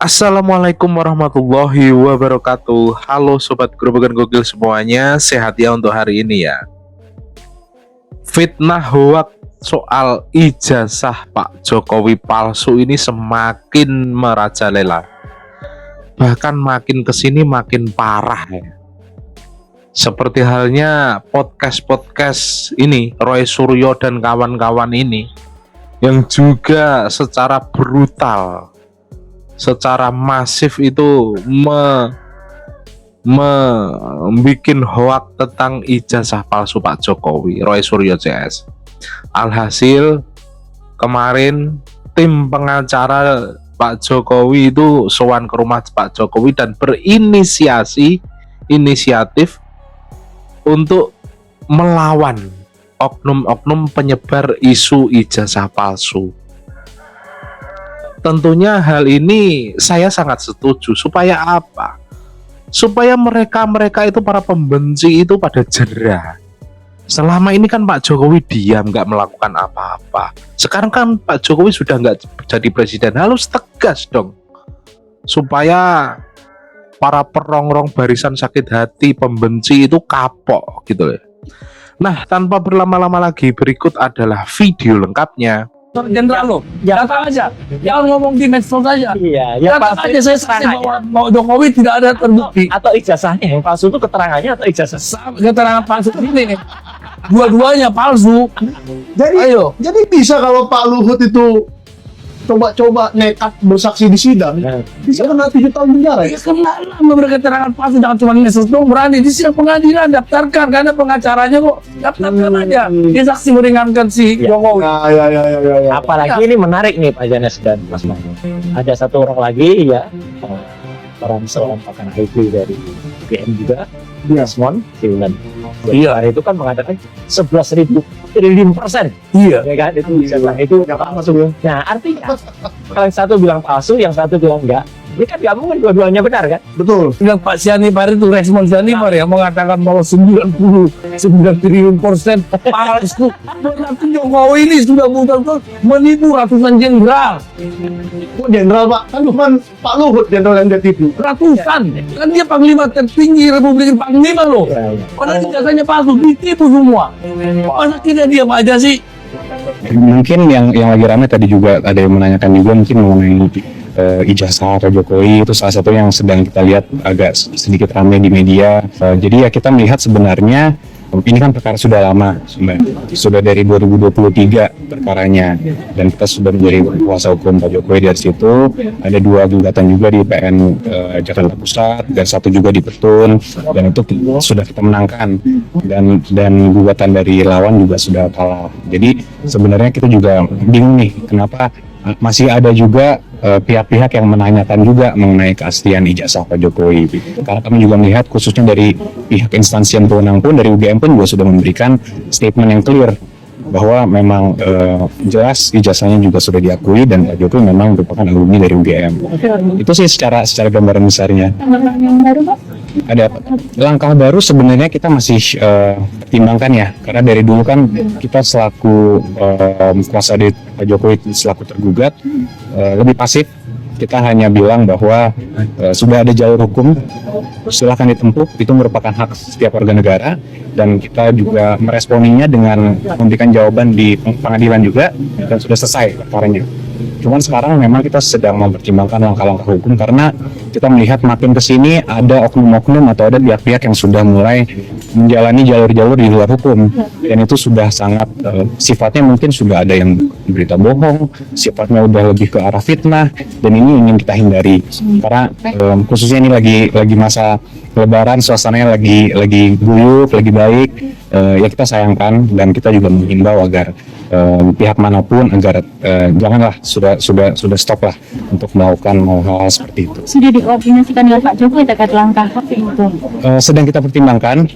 Assalamualaikum warahmatullahi wabarakatuh. Halo sobat Grobogan Gokil semuanya, sehat ya untuk hari ini ya. Fitnah hoak soal ijazah Pak Jokowi palsu ini semakin merajalela. Bahkan makin kesini makin parah ya. Seperti halnya podcast ini, Roy Suryo dan kawan-kawan ini, yang juga secara brutal, secara masif itu membuat hoak tentang ijazah palsu Pak Jokowi, Roy Suryo CS. Alhasil kemarin tim pengacara Pak Jokowi itu sowan ke rumah Pak Jokowi dan inisiatif untuk melawan oknum-oknum penyebar isu ijazah palsu. Tentunya hal ini saya sangat setuju. Supaya apa? Supaya mereka itu, para pembenci itu pada jera. Selama ini kan Pak Jokowi diam, nggak melakukan apa-apa. Sekarang kan Pak Jokowi sudah nggak jadi presiden, harus tegas dong. Supaya para perongrong barisan sakit hati pembenci itu kapok gitu ya. Nah, tanpa berlama-lama lagi, berikut adalah video lengkapnya. Jenderal lo, datang aja, jangan ngomong di medsos aja. Iya, datang aja, saya saksi bahwa Jokowi tidak ada terbukti. Atau ijazahnya yang palsu itu keterangannya atau ijazah? Keterangan palsu ini nih, dua-duanya palsu. Jadi bisa kalau Pak Luhut itu coba-coba nekat bersaksi di sidang, bisa kena 7 tahun penjara ya? Kena lah memberi keterangan palsu, jangan cuma medsos dong, berani di sidang pengadilan daftarkan, karena pengacaranya kok daftarkan aja. Dia saksi meringankan si Jokowi. Ya. Apalagi ini menarik nih Pak Janes dan Mas Mahmud. Ada satu orang lagi ya, seorang pakar IT dari UGM juga, Desmond Siunan. Iya, itu kan mengatakan 11.000 triliun%. Iya, Ya kan, itu nggak masuk. Nah, artinya kalau yang satu bilang palsu, yang satu bilang enggak. Ini kan nggak mungkin dua-duanya benar kan? Betul. yang Pak Sianipar itu, Resmond Sianipar ya, mengatakan bahwa 99 triliun persen palsu. Berarti Jokowi ini sudah betul-betul menipu ratusan jenderal. Kok jenderal Pak? Kan bukan Pak Luhut jenderal yang dia tipu. Ratusan. Kan dia panglima tertinggi Republik Panglima loh. Padahal ijazahnya palsu, ditipu semua. Masa kita diam aja sih? Mungkin yang lagi ramai tadi juga ada yang menanyakan juga mungkin mengenai ijazah Pak Jokowi, itu salah satu yang sedang kita lihat agak sedikit ramai di media. Jadi ya kita melihat sebenarnya ini kan perkara sudah lama, sudah dari 2023 perkaranya, dan kita sudah menjadi kuasa hukum Pak Jokowi. Dari situ ada 2 gugatan juga di PN Jakarta Pusat dan 1 juga di Petun, dan itu sudah kita menangkan, dan gugatan dari lawan juga sudah kalah. Jadi sebenarnya kita juga bingung nih kenapa masih ada juga pihak-pihak yang menanyakan juga mengenai keaslian ijazah Pak Jokowi. Karena kami juga melihat khususnya dari pihak instansi yang berwenang pun, dari UGM pun juga sudah memberikan statement yang clear bahwa memang jelas ijazahnya juga sudah diakui dan Pak Jokowi memang merupakan alumni dari UGM. Itu sih secara gambaran besarnya. Yang baru Pak? Ada langkah baru sebenarnya kita masih pertimbangkan ya, karena dari dulu kan kita selaku kuasa dari Pak Jokowi selaku tergugat lebih pasif. Kita hanya bilang bahwa sudah ada jalur hukum, silahkan ditempuh, itu merupakan hak setiap warga negara, dan kita juga meresponinya dengan memberikan jawaban di pengadilan juga, dan sudah selesai perkaranya. Cuman sekarang memang kita sedang mempertimbangkan langkah-langkah hukum, karena kita melihat makin kesini ada oknum-oknum atau ada pihak-pihak yang sudah mulai menjalani jalur-jalur di luar hukum, dan itu sudah sangat sifatnya mungkin sudah ada yang berita bohong, sifatnya udah lebih ke arah fitnah, dan ini ingin kita hindari. Karena khususnya ini lagi masa Lebaran, suasananya lagi guyup, lagi baik, ya kita sayangkan, dan kita juga menghimbau agar pihak manapun agar janganlah, sudah stop lah untuk melakukan hal-hal seperti itu. Sudah dikoordinasikan dengan Pak Jokowi terkait langkah itu? Sedang kita pertimbangkan.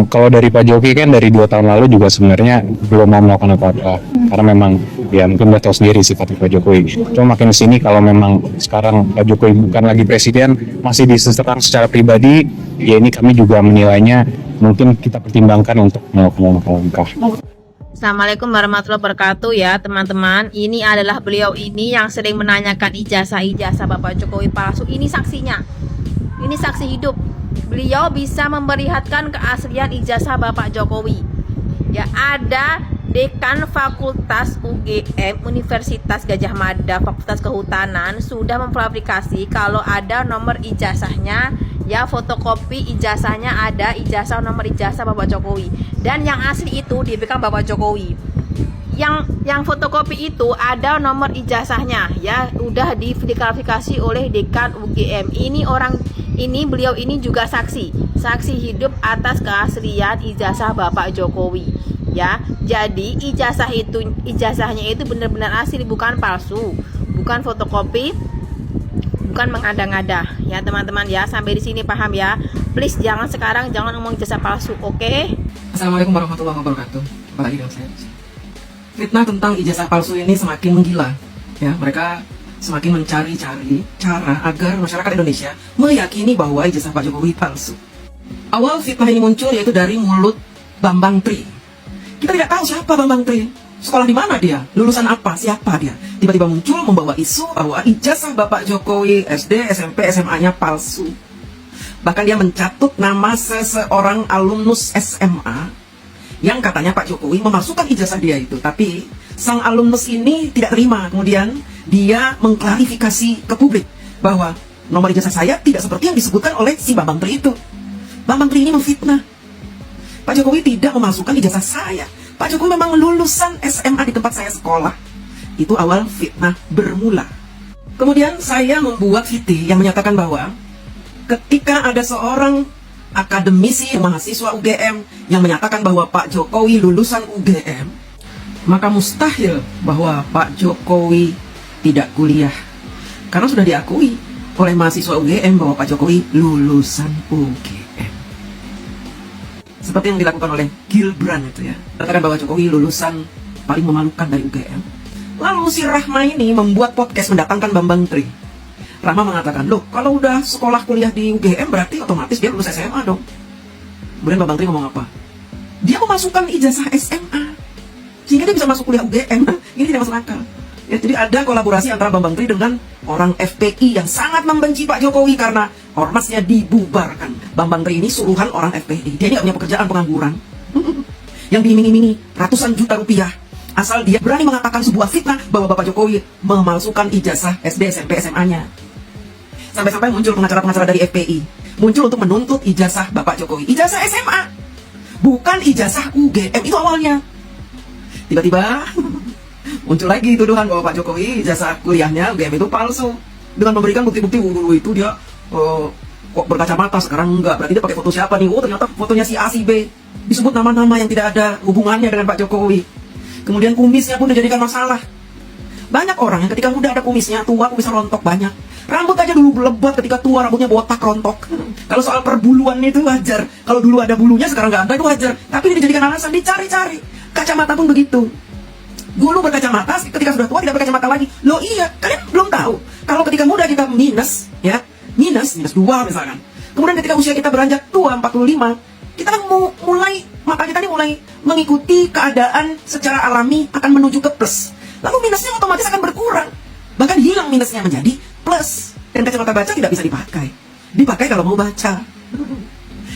Kalau dari Pak Jokowi kan dari 2 tahun lalu juga sebenarnya belum mau melakukan apa-apa, karena memang ya mungkin udah tahu sendiri sifat Pak Jokowi. Cuma makin kesini kalau memang sekarang Pak Jokowi bukan lagi presiden, masih diserang secara pribadi, ya ini kami juga menilainya mungkin kita pertimbangkan untuk melakukan langkah. Assalamualaikum warahmatullahi wabarakatuh ya teman-teman. Ini adalah beliau ini yang sering menanyakan ijazah Bapak Jokowi palsu. Ini saksinya. Ini saksi hidup. Beliau bisa memperlihatkan keaslian ijazah Bapak Jokowi. Ya, ada Dekan Fakultas UGM Universitas Gadjah Mada Fakultas Kehutanan sudah memverifikasi kalau ada nomor ijazahnya, ya fotokopi ijazahnya ada, ijazah nomor ijazah Bapak Jokowi, dan yang asli itu diberikan Bapak Jokowi. Yang fotokopi itu ada nomor ijazahnya, ya udah diverifikasi oleh Dekan UGM. Beliau ini juga saksi hidup atas keaslian ijazah Bapak Jokowi. Ya, jadi ijazahnya itu benar-benar asli, bukan palsu, bukan fotokopi, bukan mengada-ngada. Ya teman-teman ya, sampai di sini paham ya. Please jangan ngomong ijazah palsu, oke? Assalamualaikum warahmatullahi wabarakatuh. Apalagi dengan saya. Fitnah tentang ijazah palsu ini semakin menggila. Ya, mereka semakin mencari-cari cara agar masyarakat Indonesia meyakini bahwa ijazah Pak Jokowi palsu. Awal fitnah ini muncul yaitu dari mulut Bambang Tri. Kita tidak tahu siapa Bambang Tri, sekolah di mana dia, lulusan apa, siapa dia. Tiba-tiba muncul membawa isu bahwa ijazah Bapak Jokowi SD, SMP, SMA-nya palsu. Bahkan dia mencatut nama seseorang alumnus SMA yang katanya Pak Jokowi memasukkan ijazah dia itu. Tapi sang alumnus ini tidak terima. Kemudian dia mengklarifikasi ke publik bahwa nomor ijazah saya tidak seperti yang disebutkan oleh si Bambang Tri itu. Bambang Tri ini memfitnah. Pak Jokowi tidak memasukkan ijazah saya. Pak Jokowi memang lulusan SMA di tempat saya sekolah. Itu awal fitnah bermula. Kemudian saya membuat VT yang menyatakan bahwa ketika ada seorang akademisi mahasiswa UGM yang menyatakan bahwa Pak Jokowi lulusan UGM, maka mustahil bahwa Pak Jokowi tidak kuliah. Karena sudah diakui oleh mahasiswa UGM bahwa Pak Jokowi lulusan UGM. Seperti yang dilakukan oleh Gilbrand itu ya, katakan bahwa Jokowi lulusan paling memalukan dari UGM. Lalu si Rahma ini membuat podcast mendatangkan Bambang Tri. Rahma mengatakan, loh kalau udah sekolah kuliah di UGM berarti otomatis dia lulus SMA dong. Kemudian Bambang Tri ngomong apa? Dia memasukkan ijazah SMA sehingga dia bisa masuk kuliah UGM. Ini tidak masuk akal. Ya, jadi ada kolaborasi antara Bambang Tri dengan orang FPI yang sangat membenci Pak Jokowi karena ormasnya dibubarkan. Bambang Tri ini suruhan orang FPI. Dia ini gak punya pekerjaan, pengangguran. Yang diiming-imingi ratusan juta rupiah asal dia berani mengatakan sebuah fitnah bahwa Bapak Jokowi memalsukan ijazah SD, SMP, SMA-nya. Sampai-sampai muncul pengacara-pengacara dari FPI muncul untuk menuntut ijazah Bapak Jokowi. Ijazah SMA, bukan ijazah UGM. Itu awalnya. Tiba-tiba muncul lagi tuduhan bahwa Pak Jokowi ijazah kuliahnya UGM itu palsu dengan memberikan bukti-bukti. Dulu itu dia kok berkacamata, sekarang enggak. Berarti dia pakai foto siapa nih? Oh ternyata fotonya si A, si B. Disebut nama-nama yang tidak ada hubungannya dengan Pak Jokowi. Kemudian kumisnya pun dijadikan masalah. Banyak orang yang ketika muda ada kumisnya, tua kumisnya rontok banyak. Rambut aja dulu lebat, ketika tua rambutnya botak rontok. Kalau soal perbuluan itu wajar. Kalau dulu ada bulunya sekarang nggak ada itu wajar. Tapi ini dijadikan alasan, dicari-cari. Kacamata pun begitu. Dulu berkacamata, ketika sudah tua tidak berkacamata lagi. Loh iya, kalian belum tahu. Kalau ketika muda kita minus, ya minus 2 misalkan. Kemudian ketika usia kita beranjak tua 45, kita kan mulai, mata kita ini mulai mengikuti keadaan secara alami akan menuju ke plus. Lalu minusnya otomatis akan berkurang. Bahkan hilang minusnya menjadi plus. Dan kacamata baca tidak bisa dipakai. Dipakai kalau mau baca.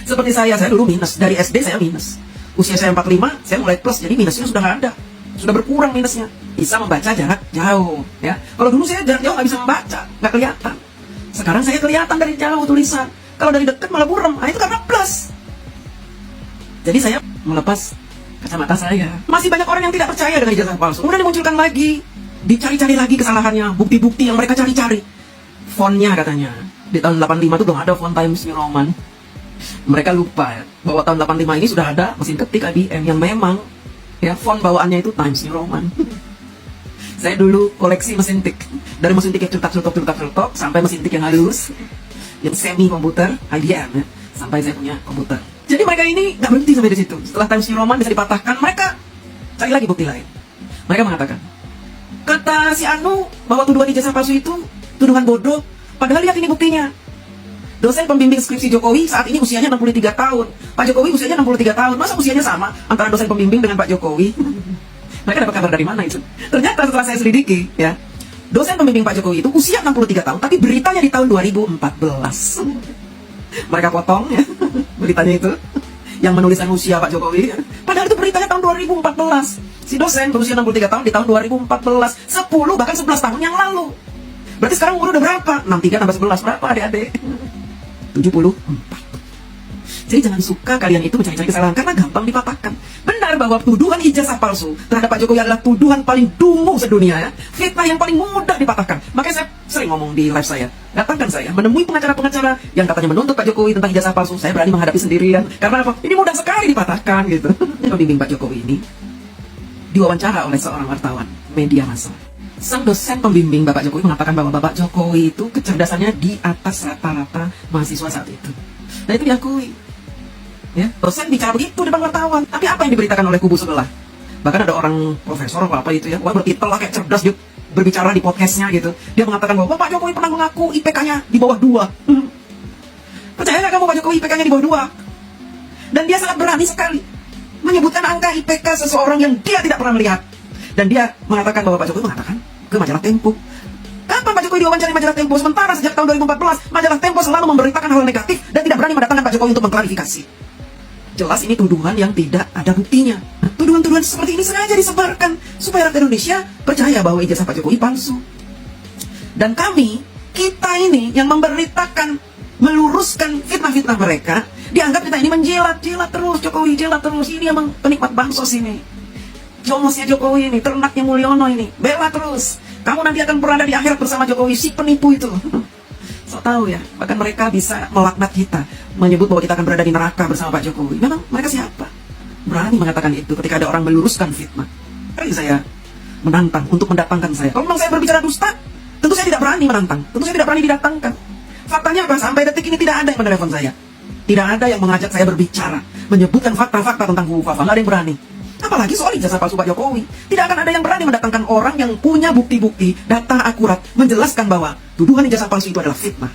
Seperti saya dulu minus. Dari SD saya minus. Usia saya 45, saya mulai plus. Jadi minusnya sudah nggak ada. Sudah berkurang minusnya. Bisa membaca jarak jauh. Ya. Kalau dulu saya jarak jauh nggak bisa membaca. Nggak kelihatan. Sekarang saya kelihatan dari jauh tulisan. Kalau dari dekat malah buram. Nah itu karena plus. Jadi saya melepas kacamata saya. Masih banyak orang yang tidak percaya dengan ijazah palsu. Kemudian dimunculkan lagi, dicari-cari lagi kesalahannya, bukti-bukti yang mereka cari-cari. Fontnya katanya, di tahun 85 itu belum ada font Times New Roman. Mereka lupa ya, bahwa tahun 85 ini sudah ada mesin ketik IBM yang memang ya font bawaannya itu Times New Roman. Saya dulu koleksi mesin tik. Dari mesin tik yang cetak-cetok sampai mesin tik yang halus, yang semi komputer IBM ya, sampai saya punya komputer. Jadi mereka ini nggak berhenti sampai di situ. Setelah Times New Roman bisa dipatahkan, mereka cari lagi bukti lain. Mereka mengatakan, kata si Anu bahwa tuduhan ijazah palsu itu tuduhan bodoh. Padahal lihat ini buktinya. Dosen pembimbing skripsi Jokowi saat ini usianya 63 tahun. Pak Jokowi usianya 63 tahun. Masa usianya sama antara dosen pembimbing dengan Pak Jokowi? Mereka dapat kabar dari mana itu? Ternyata setelah saya selidiki, ya, dosen pembimbing Pak Jokowi itu usia 63 tahun, tapi beritanya di tahun 2014. Mereka potong ya beritanya itu, yang menuliskan usia Pak Jokowi, ya. Padahal itu beritanya tahun 2014. Si dosen berusia 63 tahun di tahun 2014, 10 bahkan 11 tahun yang lalu. Berarti sekarang umur udah berapa? 63 tambah 11 berapa adik-adik? 74. Jadi jangan suka kalian itu mencari-cari kesalahan karena gampang dipatahkan. Benar bahwa tuduhan ijazah palsu terhadap Pak Jokowi adalah tuduhan paling dungu sedunia, ya. Fitnah yang paling mudah dipatahkan. Makanya saya sering ngomong di live saya, datangkan saya menemui pengacara-pengacara yang katanya menuntut Pak Jokowi tentang ijazah palsu. Saya berani menghadapi sendirian. Karena apa? Ini mudah sekali dipatahkan gitu. Pembimbing Pak Jokowi ini diwawancara oleh seorang wartawan media massa. Sang dosen pembimbing Bapak Jokowi mengatakan bahwa Bapak Jokowi itu kecerdasannya di atas rata-rata mahasiswa saat itu. Dan itu diakui. Ya, dosen bicara begitu depan wartawan. Tapi apa yang diberitakan oleh kubu sebelah? Bahkan ada orang profesor apa itu ya, wah bertitel lah kayak cerdas dia berbicara di podcastnya gitu. Dia mengatakan bahwa Pak Jokowi pernah mengaku IPK-nya di bawah 2. Percaya nggak kamu Pak Jokowi IPK-nya di bawah 2? Dan dia sangat berani sekali menyebutkan angka IPK seseorang yang dia tidak pernah melihat. Dan dia mengatakan bahwa Pak Jokowi mengatakan ke majalah Tempo. Kapan Pak Jokowi diwawancara majalah Tempo? Sementara sejak tahun 2014 majalah Tempo selalu memberitakan hal negatif dan tidak berani mendatangkan Pak Jokowi untuk mengklarifikasi. Jelas ini tuduhan yang tidak ada buktinya. Tuduhan-tuduhan seperti ini sengaja disebarkan supaya rakyat Indonesia percaya bahwa ijazah Pak Jokowi palsu. Dan kita ini yang memberitakan, meluruskan fitnah-fitnah mereka, dianggap kita ini menjilat terus Jokowi, jilat terus. Ini emang penikmat bansos ini, jomosnya Jokowi ini, ternaknya Mulyono ini, bela terus. Kamu nanti akan berada di akhirat bersama Jokowi, si penipu itu. So tahu ya, bahkan mereka bisa melaknat kita, menyebut bahwa kita akan berada di neraka bersama Pak Jokowi. Memang mereka siapa? Berani mengatakan itu ketika ada orang meluruskan fitnah. Kali saya menantang untuk mendatangkan saya. Kalau memang saya berbicara dusta, tentu saya tidak berani menantang, tentu saya tidak berani didatangkan. Faktanya apa? Sampai detik ini tidak ada yang menelepon saya, tidak ada yang mengajak saya berbicara, menyebutkan fakta-fakta tentang kubu Fafa. Nggak ada yang berani. Apalagi soal ijazah palsu Pak Jokowi. Tidak akan ada yang berani mendatangkan orang yang punya bukti-bukti, data akurat, menjelaskan bahwa tuduhan ijazah palsu itu adalah fitnah.